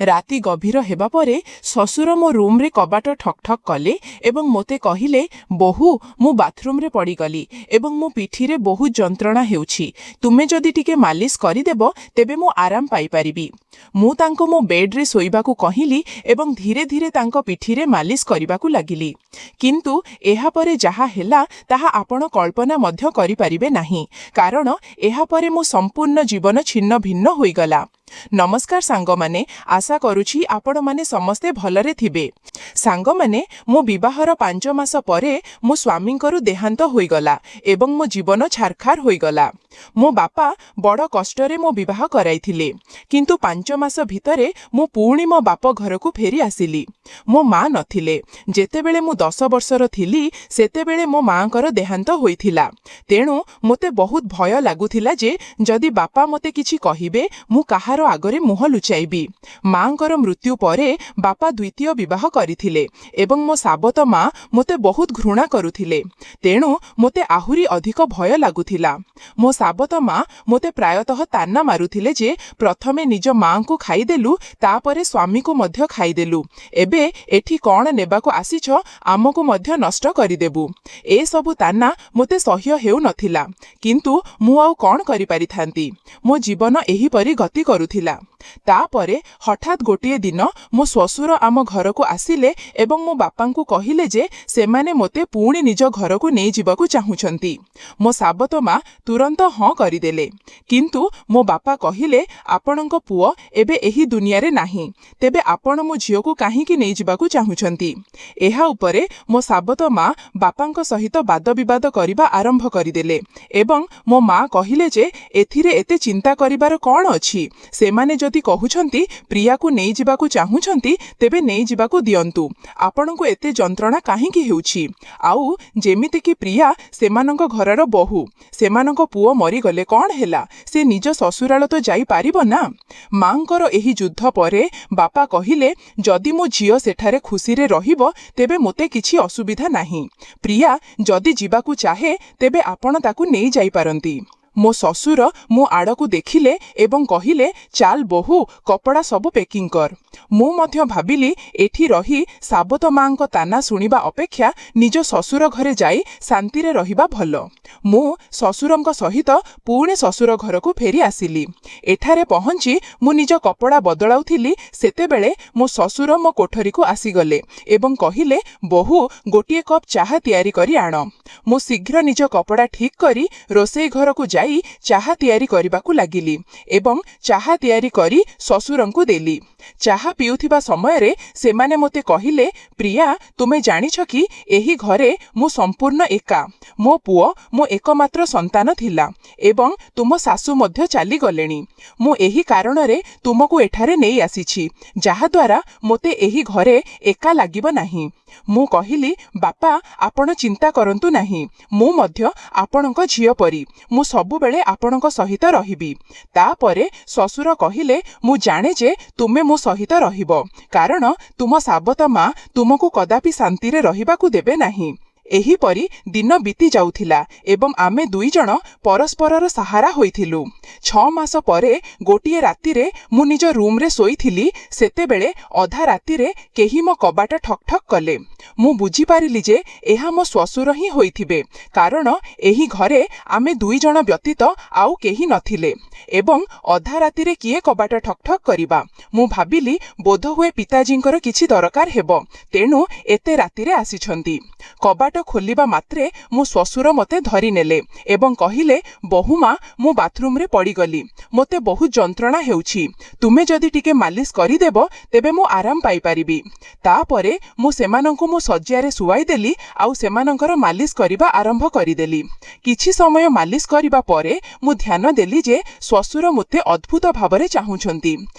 ରାତି ଗଭୀର ହେବା ପରେ ଶ୍ୱଶୁର ମୋ ରୁମ୍ରେ କବାଟ ଠକ୍ ଠକ୍ କଲେ ଏବଂ ମୋତେ କହିଲେ, ବୋହୂ, ମୁଁ ବାଥରୁମ୍ରେ ପଡ଼ିଗଲି ଏବଂ ମୋ ପିଠିରେ ବହୁତ ଯନ୍ତ୍ରଣା ହେଉଛି। ତୁମେ ଯଦି ଟିକେ ମାଲିସ କରିଦେବ ତେବେ ମୁଁ ଆରାମ ପାଇପାରିବି। ମୁଁ ତାଙ୍କୁ ମୋ ବେଡ୍ରେ ଶୋଇବାକୁ କହିଲି ଏବଂ ଧୀରେ ଧୀରେ ତାଙ୍କ ପିଠିରେ ମାଲିସ କରିବାକୁ ଲାଗିଲି। କିନ୍ତୁ ଏହାପରେ ଯାହା ହେଲା ତାହା ଆପଣ କଳ୍ପନା ମଧ୍ୟ କରିପାରିବେ ନାହିଁ, କାରଣ ଏହାପରେ ମୋ ସମ୍ପୂର୍ଣ୍ଣ ଜୀବନ ଛିନ୍ନ ଭିନ୍ନ ହୋଇଗଲା। ନମସ୍କାର ସାଙ୍ଗମାନେ, ଆଶା କରୁଛି ଆପଣମାନେ ସମସ୍ତେ ଭଲରେ ଥିବେ। ସାଙ୍ଗମାନେ, ମୋ ବିବାହର 5 ମାସ ପରେ ମୋ ସ୍ୱାମୀଙ୍କର ଦେହାନ୍ତ ହୋଇଗଲା ଏବଂ ମୋ ଜୀବନ ଛାରଖାର ହୋଇଗଲା। ମୋ ବାପା ବଡ଼ କଷ୍ଟରେ ମୋ ବିବାହ କରାଇଥିଲେ, କିନ୍ତୁ 5 ମାସ ଭିତରେ ମୁଁ ପୁଣି ମୋ ବାପ ଘରକୁ ଫେରି ଆସିଲି। ମୋ ମା ନଥିଲେ। ଯେତେବେଳେ ମୁଁ 10 ବର୍ଷର ଥିଲି ସେତେବେଳେ ମୋ ମାଙ୍କର ଦେହାନ୍ତ ହୋଇଥିଲା। ତେଣୁ ମୋତେ ବହୁତ ଭୟ ଲାଗୁଥିଲା ଯେ ଯଦି ବାପା ମୋତେ କିଛି କହିବେ ମୁଁ କାହାର ଆଗରେ ମୁହଁ ଲୁଚାଇବି। ମାଙ୍କର ମୃତ୍ୟୁ ପରେ ବାପା ଦ୍ୱିତୀୟ ବିବାହ କରିଥିଲେ ଏବଂ ମୋ ସାବତ ମା ମୋତେ ବହୁତ ଘୃଣା କରୁଥିଲେ। ତେଣୁ ମୋତେ ଆହୁରି ଅଧିକ ଭୟ ଲାଗୁଥିଲା। ମୋ ସାବତ ମା ମୋତେ ପ୍ରାୟତଃ ତାନା ମାରୁଥିଲେ ଯେ ପ୍ରଥମେ ନିଜ ମାଙ୍କୁ ଖାଇଦେଲୁ, ତାପରେ ସ୍ୱାମୀକୁ ମଧ୍ୟ ଖାଇଦେଲୁ। ଏବେ ଏଠି କ'ଣ ନେବାକୁ ଆସିଛ, ଆମକୁ ମଧ୍ୟ ନଷ୍ଟ କରିଦେବୁ। ଏସବୁ ତାନା ମୋତେ ସହ୍ୟ ହେଉନଥିଲା, କିନ୍ତୁ ମୁଁ ଆଉ କ'ଣ କରିପାରିଥାନ୍ତି। ମୋ ଜୀବନ ଏହିପରି ଗତି କରୁଥିଲା। ତାପରେ ହଠାତ୍ ଗୋଟିଏ ଦିନ ମୋ ଶ୍ୱଶୁର ଆମ ଘରକୁ ଆସିଲେ ଏବଂ ମୋ ବାପାଙ୍କୁ କହିଲେ ଯେ ସେମାନେ ମୋତେ ପୁଣି ନିଜ ଘରକୁ ନେଇଯିବାକୁ ଚାହୁଁଛନ୍ତି। ମୋ ସାବତ ମା ତୁରନ୍ତ ହଁ କରିଦେଲେ, କିନ୍ତୁ ମୋ ବାପା କହିଲେ, ଆପଣଙ୍କ ପୁଅ ଏବେ ଏହି ଦୁନିଆରେ ନାହିଁ, ତେବେ ଆପଣ ମୋ ଝିଅକୁ କାହିଁକି ନେଇଯିବାକୁ ଚାହୁଁଛନ୍ତି? ଏହା ଉପରେ ମୋ ସାବତ ମା ବାପାଙ୍କ ସହିତ ବାଦବିବାଦ କରିବା ଆରମ୍ଭ କରିଦେଲେ ଏବଂ ମୋ ମା କହିଲେ ଯେ ଏଥିରେ ଏତେ ଚିନ୍ତା କରିବାର କ'ଣ ଅଛି? ସେମାନେ ଯଦି କହୁଛନ୍ତି ପ୍ରିୟାକୁ ନେଇଯିବାକୁ ଚାହୁଁଛନ୍ତି ତେବେ ନେଇଯିବାକୁ ଦିଅନ୍ତୁ। ଆପଣଙ୍କୁ ଏତେ ଯନ୍ତ୍ରଣା କାହିଁକି ହେଉଛି? ଆଉ ଯେମିତିକି ପ୍ରିୟା ସେମାନଙ୍କ ଘରର ବୋହୂ, ସେମାନଙ୍କ ପୁଅ ମରିଗଲେ କ'ଣ ହେଲା? ସେ ନିଜ ଶ୍ୱଶୁରାଳ ତ ଯାଇପାରିବ ନା। ମାଙ୍କର ଏହି ଯୁଦ୍ଧ ପରେ ବାପା କହିଲେ, ଯଦି ମୋ ଝିଅ ସେଠାରେ ଖୁସିରେ ରହିବ ତେବେ ମୋତେ କିଛି ଅସୁବିଧା ନାହିଁ। ପ୍ରିୟା ଯଦି ଯିବାକୁ ଚାହେଁ ତେବେ ଆପଣ ତାକୁ ନେଇଯାଇପାରନ୍ତି। ମୋ ଶ୍ୱଶୁର ମୋ ଆଡ଼କୁ ଦେଖିଲେ ଏବଂ କହିଲେ, ଚାଲ ବୋହୂ, କପଡ଼ା ସବୁ ପ୍ୟାକିଂ କର। ମୁଁ ମଧ୍ୟ ଭାବିଲି ଏଠି ରହି ସାବତ ମାଙ୍କ ତାନା ଶୁଣିବା ଅପେକ୍ଷା ନିଜ ଶ୍ୱଶୁର ଘରେ ଯାଇ ଶାନ୍ତିରେ ରହିବା ଭଲ। ମୁଁ ଶ୍ୱଶୁରଙ୍କ ସହିତ ପୁଣି ଶ୍ୱଶୁର ଘରକୁ ଫେରି ଆସିଲି। ଏଠାରେ ପହଞ୍ଚି ମୁଁ ନିଜ କପଡ଼ା ବଦଳାଉଥିଲି ସେତେବେଳେ ମୋ ଶ୍ୱଶୁର ମୋ କୋଠରୀକୁ ଆସିଗଲେ ଏବଂ କହିଲେ, ବୋହୂ, ଗୋଟିଏ କପ୍ ଚାହା ତିଆରି କରି ଆଣ। ମୁଁ ଶୀଘ୍ର ନିଜ କପଡ଼ା ଠିକ୍ କରି ରୋଷେଇ ଘରକୁ ଯାଇ ଚାହା ତିଆରି କରିବାକୁ ଲାଗିଲି ଏବଂ ଚାହା ତିଆରି କରି ଶ୍ୱଶୁରଙ୍କୁ ଦେଲି। ଚାହା ପିଉଥିବା ସମୟରେ ସେମାନେ ମୋତେ କହିଲେ, ପ୍ରିୟା, ତୁମେ ଜାଣିଛ କି ଏହି ଘରେ ମୁଁ ସମ୍ପୂର୍ଣ୍ଣ ଏକା। ମୋ ପୁଅ ମୋ ଏକମାତ୍ର ସନ୍ତାନ ଥିଲା ଏବଂ ତୁମ ଶାଶୁ ମଧ୍ୟ ଚାଲିଗଲେଣି। ମୁଁ ଏହି କାରଣରେ ତୁମକୁ ଏଠାରେ ନେଇ ଆସିଛି, ଯାହାଦ୍ୱାରା ମୋତେ ଏହି ଘରେ ଏକା ଲାଗିବ ନାହିଁ। ମୁଁ କହିଲି, ବାପା, ଆପଣ ଚିନ୍ତା କରନ୍ତୁ ନାହିଁ, ମୁଁ ମଧ୍ୟ ଆପଣଙ୍କ ଝିଅ ପରି, ମୁଁ ସବୁବେଳେ ଆପଣଙ୍କ ସହିତ ରହିବି। ତାପରେ ଶ୍ୱଶୁର କହିଲେ, ମୁଁ ଜାଣେ ଯେ ତୁମେ ମୋ ସହିତ ରହିବ, କାରଣ ତୁମ ସାବତ ମା ତୁମକୁ କଦାପି ଶାନ୍ତିରେ ରହିବାକୁ ଦେବେ ନାହିଁ। ଏହିପରି ଦିନ ବିତି ଯାଉଥିଲା ଏବଂ ଆମେ ଦୁଇଜଣ ପରସ୍ପରର ସାହାରା ହୋଇଥିଲୁ। 6 ମାସ ପରେ ଗୋଟିଏ ରାତିରେ ମୁଁ ନିଜ ରୁମ୍ରେ ଶୋଇଥିଲି, ସେତେବେଳେ ଅଧା ରାତିରେ କେହି ମୋ କବାଟ ଠକ୍ ଠକ୍ କଲେ। ମୁଁ ବୁଝିପାରିଲି ଯେ ଏହା ମୋ ଶ୍ୱଶୁର ହିଁ ହୋଇଥିବେ, କାରଣ ଏହି ଘରେ ଆମେ ଦୁଇଜଣ ବ୍ୟତୀତ ଆଉ କେହି ନଥିଲେ ଏବଂ ଅଧା ରାତିରେ କିଏ କବାଟ ଠକ୍ ଠକ୍ କରିବା? ମୁଁ ଭାବିଲି ବୋଧହୁଏ ପିତାଜୀଙ୍କର କିଛି ଦରକାର ହେବ, ତେଣୁ ଏତେ ରାତିରେ ଆସିଛନ୍ତି। କବାଟ ଖୋଲିବା ମାତ୍ରେ ମୋ ଶ୍ୱଶୁର ମୋତେ ଧରିନେଲେ ଏବଂ କହିଲେ, ବୋହୂମା, ମୁଁ ବାଥରୁମ୍ରେ ପଡ଼ିଗଲି, ମୋତେ ବହୁତ ଯନ୍ତ୍ରଣା ହେଉଛି, ତୁମେ ଯଦି ଟିକେ ମାଲିସ କରିଦେବ ତେବେ ମୁଁ ଆରାମ ପାଇପାରିବି। ତାପରେ ମୁଁ ସେମାନଙ୍କୁ ମୋ ଶଯ୍ୟାରେ ଶୁଆଇଦେଲି ଆଉ ସେମାନଙ୍କର ମାଲିସ କରିବା ଆରମ୍ଭ କରିଦେଲି। କିଛି ସମୟ ମାଲିସ କରିବା ପରେ ମୁଁ ଧ୍ୟାନ ଦେଲି ଯେ ଶ୍ୱଶୁର ମୋତେ ଅଦ୍ଭୁତ ଭାବରେ ଚାହୁଁଛନ୍ତି।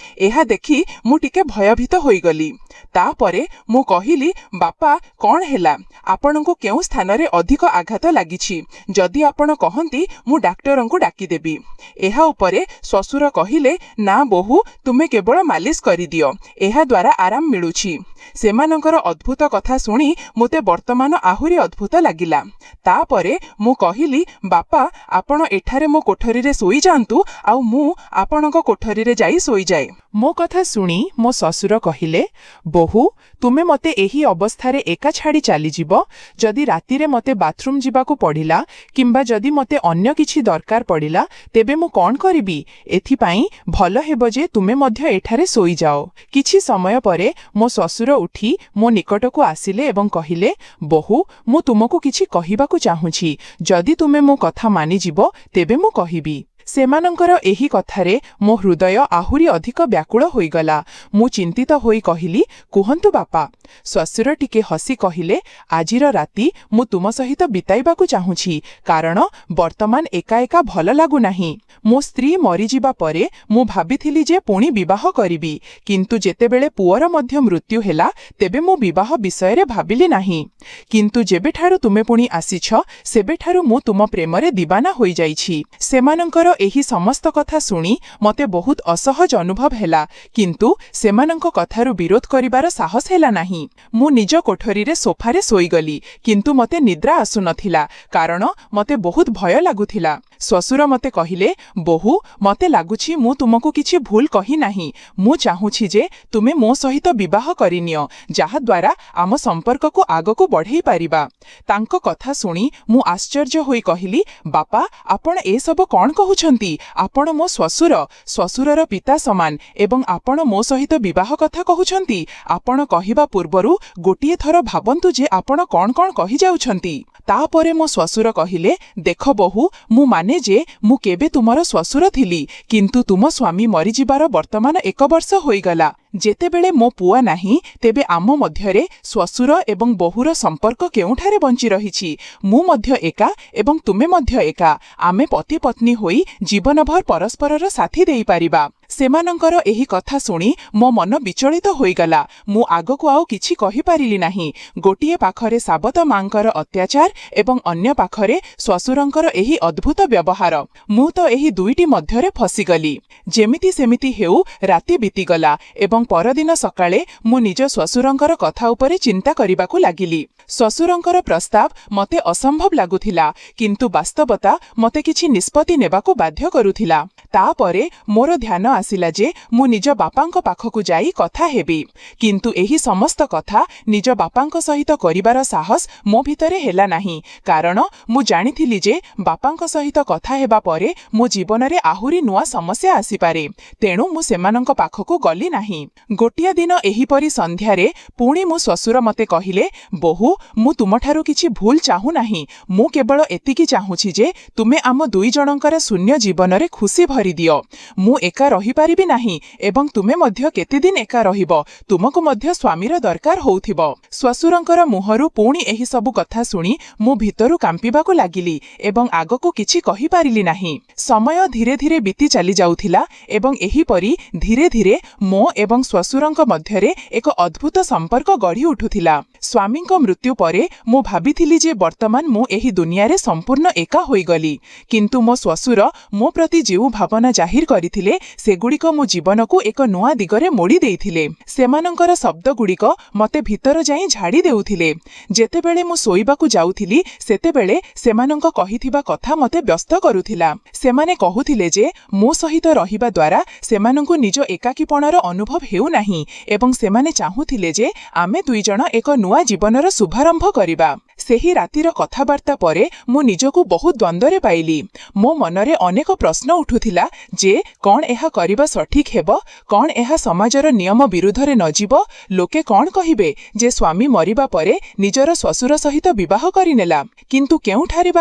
ଏହା ଦେଖି ମୁଁ ଟିକେ ଭୟଭୀତ ହୋଇଗଲି। ତାପରେ ମୁଁ କହିଲି, ବାପା, କ'ଣ ହେଲା? ଆପଣଙ୍କୁ କେଉଁ ସ୍ଥାନରେ ଅଧିକ ଆଘାତ ଲାଗିଛି? ଯଦି ଆପଣ କହନ୍ତି ମୁଁ ଡାକ୍ତରଙ୍କୁ ଡାକିଦେବି। ଏହା ଉପରେ ଶ୍ୱଶୁର କହିଲେ, ନା ବୋହୂ, ତୁମେ କେବଳ ମାଲିସ କରିଦିଅ, ଏହାଦ୍ୱାରା ଆରାମ ମିଳୁଛି। ସେମାନଙ୍କର ଅଦ୍ଭୁତ କଥା ଶୁଣି ମୋତେ ବର୍ତ୍ତମାନ ଆହୁରି ଅଦ୍ଭୁତ ଲାଗିଲା। ତାପରେ ମୁଁ କହିଲି, ବାପା, ଆପଣ ଏଠାରେ ମୋ କୋଠରୀରେ ଶୋଇଯାଆନ୍ତୁ, ଆଉ ମୁଁ ଆପଣଙ୍କ କୋଠରୀରେ ଯାଇ ଶୋଇଯାଏ। ମୋ କଥା ଶୁଣି ମୋ ଶ୍ୱଶୁର କହିଲେ, ବୋହୂ, ତୁମେ ମୋତେ ଏହି ଅବସ୍ଥାରେ ଏକା ଛାଡ଼ି ଚାଲିଯିବ? ଯଦି ରାତିରେ ମୋତେ ବାଥରୁମ୍ ଯିବାକୁ ପଡ଼ିଲା କିମ୍ବା ଯଦି ମୋତେ ଅନ୍ୟ କିଛି ଦରକାର ପଡ଼ିଲା, ତେବେ ମୁଁ କ'ଣ କରିବି? ଏଥିପାଇଁ ଭଲ ହେବ ଯେ ତୁମେ ମଧ୍ୟ ଏଠାରେ ଶୋଇଯାଅ। କିଛି ସମୟ ପରେ ମୋ ଶ୍ୱଶୁର ଉଠି ମୋ ନିକଟକୁ ଆସିଲେ ଏବଂ କହିଲେ, ବୋହୂ, ମୁଁ ତୁମକୁ କିଛି କହିବାକୁ ଚାହୁଁଛି। ଯଦି ତୁମେ ମୋ କଥା ମାନିଯିବ, ତେବେ ମୁଁ କହିବି। ସେମାନଙ୍କର ଏହି କଥାରେ ମୋ ହୃଦୟ ଆହୁରି ଅଧିକ ବ୍ୟାକୁଳ ହୋଇଗଲା। ମୁଁ ଚିନ୍ତିତ ହୋଇ କହିଲି, କୁହନ୍ତୁ ବାପା। ଶ୍ୱଶୁର ଟିକେ ହସି କହିଲେ, ଆଜିର ରାତି ମୁଁ ତୁମ ସହିତ ବିତାଇବାକୁ ଚାହୁଁଛି, କାରଣ ବର୍ତ୍ତମାନ ଏକା ଏକା ଭଲ ଲାଗୁନାହିଁ। ମୋ ସ୍ତ୍ରୀ ମରିଯିବା ପରେ ମୁଁ ଭାବିଥିଲି ଯେ ପୁଣି ବିବାହ କରିବି, କିନ୍ତୁ ଯେତେବେଳେ ପୁଅର ମଧ୍ୟ ମୃତ୍ୟୁ ହେଲା, ତେବେ ମୁଁ ବିବାହ ବିଷୟରେ ଭାବିଲି ନାହିଁ। କିନ୍ତୁ ଯେବେଠାରୁ ତୁମେ ପୁଣି ଆସିଛ, ସେବେଠାରୁ ମୁଁ ତୁମ ପ୍ରେମରେ ଦିବାନା ହୋଇଯାଇଛି। ସେମାନଙ୍କର ଏହି ସମସ୍ତ କଥା ଶୁଣି ମୋତେ ବହୁତ ଅସହଜ ଅନୁଭବ ହେଲା, କିନ୍ତୁ ସେମାନଙ୍କ କଥାରୁ ବିରୋଧ କରିବାର ସାହସ ହେଲା ନାହିଁ। ମୁଁ ନିଜ କୋଠରୀରେ ସୋଫାରେ ଶୋଇଗଲି, କିନ୍ତୁ ମୋତେ ନିଦ୍ରା ଆସୁନଥିଲା, କାରଣ ମୋତେ ବହୁତ ଭୟ ଲାଗୁଥିଲା। ଶ୍ୱଶୁର ମୋତେ କହିଲେ, ବୋହୂ, ମୋତେ ଲାଗୁଛି ମୁଁ ତୁମକୁ କିଛି ଭୁଲ କହିନାହିଁ। ମୁଁ ଚାହୁଁଛି ଯେ ତୁମେ ମୋ ସହିତ ବିବାହ କରିନିଅ, ଯାହାଦ୍ୱାରା ଆମ ସମ୍ପର୍କକୁ ଆଗକୁ ବଢ଼େଇ ପାରିବା। ତାଙ୍କ କଥା ଶୁଣି ମୁଁ ଆଶ୍ଚର୍ଯ୍ୟ ହୋଇ କହିଲି, ବାପା, ଆପଣ ଏସବୁ କ'ଣ କହୁଛନ୍ତି? ଆପଣ ମୋ ଶ୍ୱଶୁରର ପିତା ସମାନ ଏବଂ ଆପଣ ମୋ ସହିତ ବିବାହ କଥା କହୁଛନ୍ତି। ଆପଣ କହିବା ପୂର୍ବରୁ ଗୋଟିଏ ଥର ଭାବନ୍ତୁ ଯେ ଆପଣ କ'ଣ କ'ଣ କହିଯାଉଛନ୍ତି। ତାପରେ ମୋ ଶ୍ୱଶୁର କହିଲେ, ଦେଖ ବୋହୂ, ମୁଁ ମାନେ ଯେ ମୁଁ କେବେ ତୁମର ଶ୍ୱଶୁର ଥିଲି, କିନ୍ତୁ ତୁମ ସ୍ୱାମୀ ମରିଯିବାର ବର୍ତ୍ତମାନ 1 ବର୍ଷ ହୋଇଗଲା। ଯେତେବେଳେ ମୋ ପୁଅ ନାହିଁ, ତେବେ ଆମ ମଧ୍ୟରେ ଶ୍ୱଶୁର ଏବଂ ବୋହୂର ସମ୍ପର୍କ କେଉଁଠାରେ ବଞ୍ଚି ରହିଛି? ମୁଁ ମଧ୍ୟ ଏକା ଏବଂ ତୁମେ ମଧ୍ୟ ଏକା। ଆମେ ପତି ପତ୍ନୀ ହୋଇ ଜୀବନଭର ପରସ୍ପରର ସାଥୀ ଦେଇପାରିବା। ସେମାନଙ୍କର ଏହି କଥା ଶୁଣି ମୋ ମନ ବିଚଳିତ ହୋଇଗଲା। ମୁଁ ଆଗକୁ ଆଉ କିଛି କହିପାରିଲି ନାହିଁ। ଗୋଟିଏ ପାଖରେ ସାବତ ମାଙ୍କର ଅତ୍ୟାଚାର ଏବଂ ଅନ୍ୟ ପାଖରେ ଶ୍ୱଶୁରଙ୍କର ଏହି ଅଦ୍ଭୁତ ବ୍ୟବହାର। ମୁଁ ତ ଏହି ଦୁଇଟି ମଧ୍ୟରେ ଫସିଗଲି। ଯେମିତି ସେମିତି ହେଉ ରାତି ବିତିଗଲା ଏବଂ ପରଦିନ ସକାଳେ ମୁଁ ନିଜ ଶ୍ୱଶୁରଙ୍କର କଥା ଉପରେ ଚିନ୍ତା କରିବାକୁ ଲାଗିଲି। ଶ୍ୱଶୁରଙ୍କର ପ୍ରସ୍ତାବ ମୋତେ ଅସମ୍ଭବ ଲାଗୁଥିଲା, କିନ୍ତୁ ବାସ୍ତବତା ମୋତେ କିଛି ନିଷ୍ପତ୍ତି ନେବାକୁ ବାଧ୍ୟ କରୁଥିଲା। ତାପରେ ମୋର ଧ୍ୟାନ ଆସିଲା ଯେ ମୁଁ ନିଜ ବାପାଙ୍କ ପାଖକୁ ଯାଇ କଥା ହେବି, କିନ୍ତୁ ଏହି ସମସ୍ତ କଥା ନିଜ ବାପାଙ୍କ ସହିତ କରିବାର ସାହସ ମୋ ଭିତରେ ହେଲା ନାହିଁ, କାରଣ ମୁଁ ଜାଣିଥିଲି ଯେ ବାପାଙ୍କ ସହିତ କଥା ହେବା ପରେ ମୋ ଜୀବନରେ ଆହୁରି ନୂଆ ସମସ୍ୟା ଆସିପାରେ। ତେଣୁ ମୁଁ ସେମାନଙ୍କ ପାଖକୁ ଗଲି ନାହିଁ। ଗୋଟିଏ ଦିନ ଏହିପରି ସନ୍ଧ୍ୟାରେ ପୁଣି ମୋ ଶ୍ୱଶୁର ମୋତେ କହିଲେ, ବୋହୂ, ମୁଁ ତୁମଠାରୁ କିଛି ଭୁଲ ଚାହୁଁନାହିଁ। ମୁଁ କେବଳ ଏତିକି ଚାହୁଁଛି ଯେ ତୁମେ ଆମ ଦୁଇ ଜଣଙ୍କର ଶୂନ୍ୟ ଜୀବନରେ ଖୁସି ଭରିଦିଅ। ମୁଁ ଏକା ରହିପାରିବି ନାହିଁ ଏବଂ ତୁମେ ମଧ୍ୟ କେତେଦିନ ଏକା ରହିବ। ତୁମକୁ ମଧ୍ୟ ସ୍ୱାମୀର ଦରକାର ହେଉଥିବ। ଶ୍ୱଶୁରଙ୍କର ମୁହଁରୁ ପୁଣି ଏହି ସବୁ କଥା ଶୁଣି ମୁଁ ଭିତରୁ କାମ୍ପିବାକୁ ଲାଗିଲି ଏବଂ ଆଗକୁ କିଛି କହିପାରିଲି ନାହିଁ। ସମୟ ଧୀରେ ଧୀରେ ବିତି ଚାଲି ଯାଉଥିଲା ଏବଂ ଏହିପରି ଧୀରେ ଧୀରେ ମୋ ଏବଂ ଶ୍ୱଶୁରଙ୍କ ମଧ୍ୟରେ ଏକ ଅଦ୍ଭୁତ ସମ୍ପର୍କ ଗଢ଼ି ଉଠୁଥିଲା। ସ୍ୱାମୀଙ୍କ ମୃତ୍ୟୁ ପରେ ମୁଁ ଭାବିଥିଲି ଯେ ବର୍ତ୍ତମାନ ମୁଁ ଏହି ଦୁନିଆରେ ସମ୍ପୂର୍ଣ୍ଣ ଏକା ହୋଇଗଲି, କିନ୍ତୁ ମୋ ଶ୍ୱଶୁର ମୋ ପ୍ରତି ଯେଉଁ ଭାବନା ଜାହିର କରିଥିଲେ, ସେଗୁଡ଼ିକ ମୋ ଜୀବନକୁ ଏକ ନୂଆ ଦିଗରେ ମୋଡ଼ି ଦେଇଥିଲେ। ସେମାନଙ୍କର ଶବ୍ଦଗୁଡ଼ିକ ମୋତେ ଭିତର ଯାଇ ଝାଡ଼ି ଦେଉଥିଲେ। ଯେତେବେଳେ ମୁଁ ଶୋଇବାକୁ ଯାଉଥିଲି, ସେତେବେଳେ ସେମାନଙ୍କ କହିଥିବା କଥା ମୋତେ ବ୍ୟସ୍ତ କରୁଥିଲା। ସେମାନେ କହୁଥିଲେ ଯେ ମୋ ସହିତ ରହିବା ଦ୍ୱାରା ସେମାନଙ୍କୁ ନିଜ ଏକାକୀପଣର ଅନୁଭବ ହେଉନାହିଁ ଏବଂ ସେମାନେ ଚାହୁଁଥିଲେ ଯେ ଆମେ ଦୁଇଜଣ ଏକ ନୂଆ ଜୀବନର ଶୁଭାରମ୍ଭ କରିବା। ସେହି ରାତିର କଥାବାର୍ତ୍ତା ପରେ ମୁଁ ନିଜକୁ ବହୁତ ଦ୍ୱନ୍ଦ୍ୱରେ ପାଇଲି। ମୋ ମନରେ ଅନେକ ପ୍ରଶ୍ନ ଉଠୁଥିଲା ଯେ କ'ଣ ଏହା କରିବା ସଠିକ୍ ହେବ? କ'ଣ ଏହା ସମାଜର ନିୟମ ବିରୁଦ୍ଧରେ ନ ଯିବ? ଲୋକେ କ'ଣ କହିବେ ଯେ ସ୍ୱାମୀ ମରିବା ପରେ ନିଜର ଶ୍ୱଶୁର ସହିତ ବିବାହ କରିନେଲା? କିନ୍ତୁ କେଉଁଠାରେ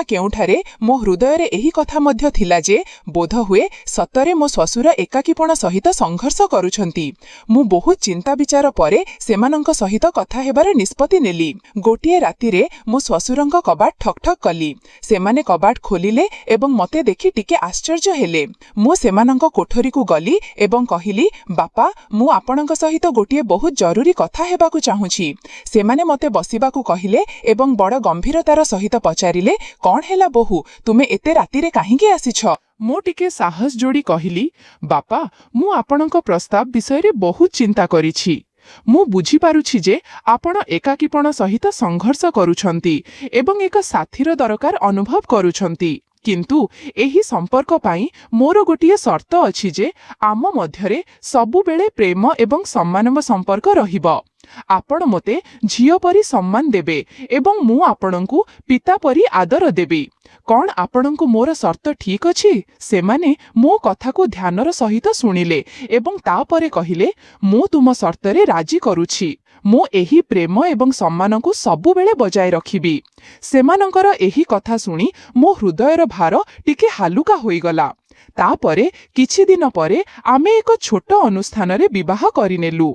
ମୋ ହୃଦୟରେ ଏହି କଥା ମଧ୍ୟ ଥିଲା ଯେ ବୋଧହୁଏ ସତରେ ମୋ ଶ୍ୱଶୁର ଏକାକୀପଣ ସହିତ ସଂଘର୍ଷ କରୁଛନ୍ତି। ମୁଁ ବହୁତ ଚିନ୍ତା ବିଚାର ପରେ ସେମାନଙ୍କ ସହିତ କଥା ହେବାର ନିଷ୍ପତ୍ତି ନେଲି। ଗୋଟିଏ ରାତିରେ ମୋ ଶ୍ୱଶୁରଙ୍କ କବାଟ ଠକ୍ ଠକ୍ କଲି। ସେମାନେ କବାଟ ଖୋଲିଲେ ଏବଂ ମୋତେ ଦେଖି ଟିକେ ଆଶ୍ଚର୍ଯ୍ୟ ହେଲେ। ମୁଁ ସେମାନଙ୍କ କୋଠରୀକୁ ଗଲି ଏବଂ କହିଲି, ବାପା, ମୁଁ ଆପଣଙ୍କ ସହିତ ଗୋଟିଏ ବହୁତ ଜରୁରୀ କଥା ହେବାକୁ ଚାହୁଁଛି। ସେମାନେ ମୋତେ ବସିବାକୁ କହିଲେ ଏବଂ ବଡ଼ ଗମ୍ଭୀରତାର ସହିତ ପଚାରିଲେ, କ'ଣ ହେଲା ବୋହୂ, ତୁମେ ଏତେ ରାତିରେ କାହିଁକି ଆସିଛ? ମୁଁ ଟିକେ ସାହସ ଯୋଡ଼ି କହିଲି, ବାପା, ମୁଁ ଆପଣଙ୍କ ପ୍ରସ୍ତାବ ବିଷୟରେ ବହୁତ ଚିନ୍ତା କରିଛି। ମୁଁ ବୁଝିପାରୁଛି ଯେ ଆପଣ ଏକାକୀପଣ ସହିତ ସଂଘର୍ଷ କରୁଛନ୍ତି ଏବଂ ଏକ ସାଥୀର ଦରକାର ଅନୁଭବ କରୁଛନ୍ତି। କିନ୍ତୁ ଏହି ସମ୍ପର୍କ ପାଇଁ ମୋର ଗୋଟିଏ ସର୍ତ୍ତ ଅଛି ଯେ ଆମ ମଧ୍ୟରେ ସବୁବେଳେ ପ୍ରେମ ଏବଂ ସମ୍ମାନର ସମ୍ପର୍କ ରହିବ। ଆପଣ ମୋତେ ଝିଅ ପରି ସମ୍ମାନ ଦେବେ ଏବଂ ମୁଁ ଆପଣଙ୍କୁ ପିତା ପରି ଆଦର ଦେବି। କଣ ଆପଣଙ୍କୁ ମୋର ସର୍ତ୍ତ ଠିକ୍ ଅଛି? ସେମାନେ ମୋ କଥାକୁ ଧ୍ୟାନର ସହିତ ଶୁଣିଲେ ଏବଂ ତାପରେ କହିଲେ, ମୁଁ ତୁମ ସର୍ତ୍ତରେ ରାଜି କରୁଛି। ମୁଁ ଏହି ପ୍ରେମ ଏବଂ ସମ୍ମାନକୁ ସବୁବେଳେ ବଜାୟ ରଖିବି। ସେମାନଙ୍କର ଏହି କଥା ଶୁଣି ମୋ ହୃଦୟର ଭାର ଟିକେ ହାଲୁକା ହୋଇଗଲା। ତାପରେ କିଛି ଦିନ ପରେ ଆମେ ଏକ ଛୋଟ ଅନୁଷ୍ଠାନରେ ବିବାହ କରିନେଲୁ।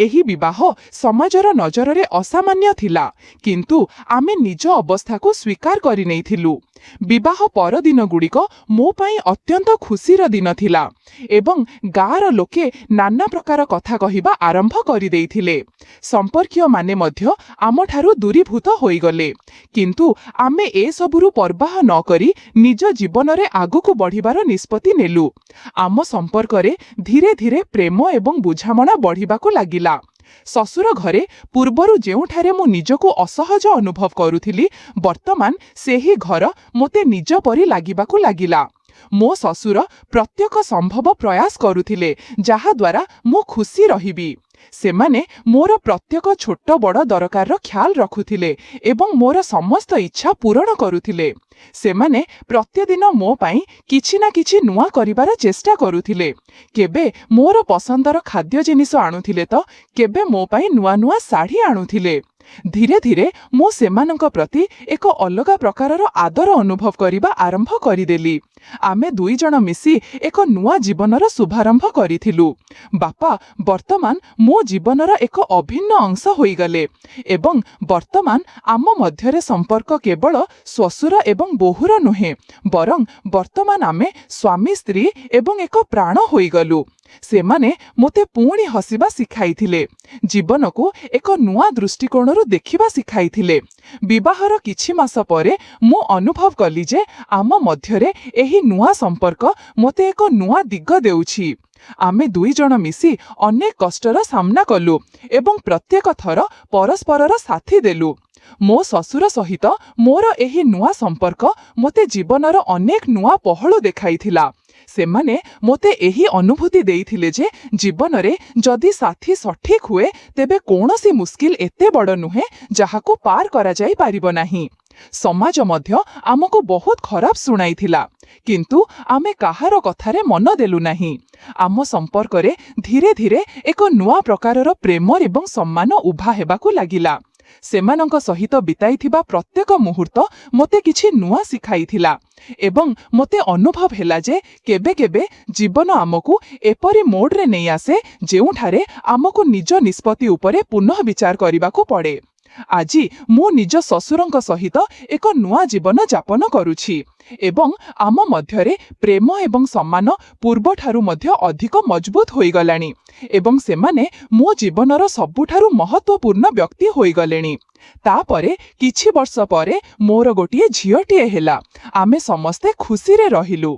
ଏହି ବିବାହ ସମାଜର ନଜରରେ ଅସାମାନ୍ୟ ଥିଲା, କିନ୍ତୁ ଆମେ ନିଜ ଅବସ୍ଥାକୁ ସ୍ୱୀକାର କରିନେଇଥିଲୁ। ବିବାହ ପରଦିନଗୁଡ଼ିକ ମୋ ପାଇଁ ଅତ୍ୟନ୍ତ ଖୁସିର ଦିନ ଥିଲା ଏବଂ ଗାଁର ଲୋକେ ନାନା ପ୍ରକାର କଥା କହିବା ଆରମ୍ଭ କରିଦେଇଥିଲେ। ସମ୍ପର୍କୀୟମାନେ ମଧ୍ୟ ଆମଠାରୁ ଦୂରୀଭୂତ ହୋଇଗଲେ, କିନ୍ତୁ ଆମେ ଏସବୁରୁ ପରବାହ ନ କରି ନିଜ ଜୀବନରେ ଆଗକୁ ବଢ଼ିବାର ନିଷ୍ପତ୍ତି ନେଲୁ। ଆମ ସମ୍ପର୍କରେ ଧୀରେ ଧୀରେ ପ୍ରେମ ଏବଂ ବୁଝାମଣା ବଢ଼ିବାକୁ ଲାଗିଲା। ଶ୍ୱଶୁର ଘରେ ପୂର୍ବରୁ ଯେଉଁଠାରେ ମୁଁ ନିଜକୁ ଅସହଜ ଅନୁଭବ କରୁଥିଲି, ବର୍ତ୍ତମାନ ସେହି ଘର ମୋତେ ନିଜ ପରି ଲାଗିବାକୁ ଲାଗିଲା। ମୋ ଶ୍ୱଶୁର ପ୍ରତ୍ୟେକ ସମ୍ଭବ ପ୍ରୟାସ କରୁଥିଲେ ଯାହାଦ୍ୱାରା ମୁଁ ଖୁସି ରହିବି। ସେମାନେ ମୋର ପ୍ରତ୍ୟେକ ଛୋଟ ବଡ଼ ଦରକାରର ଖ୍ୟାଲ ରଖୁଥିଲେ ଏବଂ ମୋର ସମସ୍ତ ଇଚ୍ଛା ପୂରଣ କରୁଥିଲେ। ସେମାନେ ପ୍ରତିଦିନ ମୋ ପାଇଁ କିଛି ନା କିଛି ନୂଆ କରିବାର ଚେଷ୍ଟା କରୁଥିଲେ। କେବେ ମୋର ପସନ୍ଦର ଖାଦ୍ୟ ଜିନିଷ ଆଣୁଥିଲେ ତ କେବେ ମୋ ପାଇଁ ନୂଆ ନୂଆ ଶାଢ଼ୀ ଆଣୁଥିଲେ। ଧୀରେ ଧୀରେ ମୁଁ ସେମାନଙ୍କ ପ୍ରତି ଏକ ଅଲଗା ପ୍ରକାରର ଆଦର ଅନୁଭବ କରିବା ଆରମ୍ଭ କରିଦେଲି। ଆମେ ଦୁଇଜଣ ମିଶି ଏକ ନୂଆ ଜୀବନର ଶୁଭାରମ୍ଭ କରିଥିଲୁ। ବାପା ବର୍ତ୍ତମାନ ମୋ ଜୀବନର ଏକ ଅଭିନ୍ନ ଅଂଶ ହୋଇଗଲେ ଏବଂ ବର୍ତ୍ତମାନ ଆମ ମଧ୍ୟରେ ସମ୍ପର୍କ କେବଳ ଶ୍ୱଶୁର ଏବଂ ବୋହୂର ନୁହେଁ, ବରଂ ବର୍ତ୍ତମାନ ଆମେ ସ୍ୱାମୀ ସ୍ତ୍ରୀ ଏବଂ ଏକ ପ୍ରାଣ ହୋଇଗଲୁ। ସେମାନେ ମୋତେ ପୁଣି ହସିବା ଶିଖାଇଥିଲେ, ଜୀବନକୁ ଏକ ନୂଆ ଦୃଷ୍ଟିକୋଣରୁ ଦେଖିବା ଶିଖାଇଥିଲେ। ବିବାହର କିଛି ମାସ ପରେ ମୁଁ ଅନୁଭବ କଲି ଯେ ଆମ ମଧ୍ୟରେ ଏହି ନୂଆ ସମ୍ପର୍କ ମୋତେ ଏକ ନୂଆ ଦିଗ ଦେଉଛି। ଆମେ ଦୁଇଜଣ ମିଶି ଅନେକ କଷ୍ଟର ସାମ୍ନା କଲୁ ଏବଂ ପ୍ରତ୍ୟେକ ଥର ପରସ୍ପରର ସାଥୀ ଦେଲୁ। ମୋ ଶ୍ୱଶୁର ସହିତ ମୋର ଏହି ନୂଆ ସମ୍ପର୍କ ମୋତେ ଜୀବନର ଅନେକ ନୂଆ ପହଳୁ ଦେଖାଇଥିଲା। ସେମାନେ ମୋତେ ଏହି ଅନୁଭୂତି ଦେଇଥିଲେ ଯେ ଜୀବନରେ ଯଦି ସାଥୀ ସଠିକ୍ ହୁଏ, ତେବେ କୌଣସି ମୁସ୍କିଲ ଏତେ ବଡ଼ ନୁହେଁ ଯାହାକୁ ପାର କରାଯାଇ ପାରିବ ନାହିଁ। ସମାଜ ମଧ୍ୟ ଆମକୁ ବହୁତ ଖରାପ ଶୁଣାଇଥିଲା, କିନ୍ତୁ ଆମେ କାହାର କଥାରେ ମନ ଦେଲୁ ନାହିଁ। ଆମ ସମ୍ପର୍କରେ ଧୀରେ ଧୀରେ ଏକ ନୂଆ ପ୍ରକାରର ପ୍ରେମ ଏବଂ ସମ୍ମାନ ଉଭା ହେବାକୁ ଲାଗିଲା। ସେମାନଙ୍କ ସହିତ ବିତାଇଥିବା ପ୍ରତ୍ୟେକ ମୁହୂର୍ତ୍ତ ମୋତେ କିଛି ନୂଆ ଶିଖାଇଥିଲା ଏବଂ ମୋତେ ଅନୁଭବ ହେଲା ଯେ କେବେ କେବେ ଜୀବନ ଆମକୁ ଏପରି ମୋଡ଼ରେ ନେଇ ଆସେ ଯେଉଁଠାରେ ଆମକୁ ନିଜ ନିଷ୍ପତ୍ତି ଉପରେ ପୁନଃ ବିଚାର କରିବାକୁ ପଡ଼େ। ଆଜି ମୁଁ ନିଜ ଶ୍ୱଶୁରଙ୍କ ସହିତ ଏକ ନୂଆ ଜୀବନ ଯାପନ କରୁଛି ଏବଂ ଆମ ମଧ୍ୟରେ ପ୍ରେମ ଏବଂ ସମ୍ମାନ ପୂର୍ବଠାରୁ ମଧ୍ୟ ଅଧିକ ମଜବୁତ ହୋଇଗଲାଣି ଏବଂ ସେମାନେ ମୋ ଜୀବନର ସବୁଠାରୁ ମହତ୍ତ୍ୱପୂର୍ଣ୍ଣ ବ୍ୟକ୍ତି ହୋଇଗଲେଣି। ତାପରେ କିଛି ବର୍ଷ ପରେ ମୋର ଗୋଟିଏ ଝିଅଟିଏ ହେଲା। ଆମେ ସମସ୍ତେ ଖୁସିରେ ରହିଲୁ।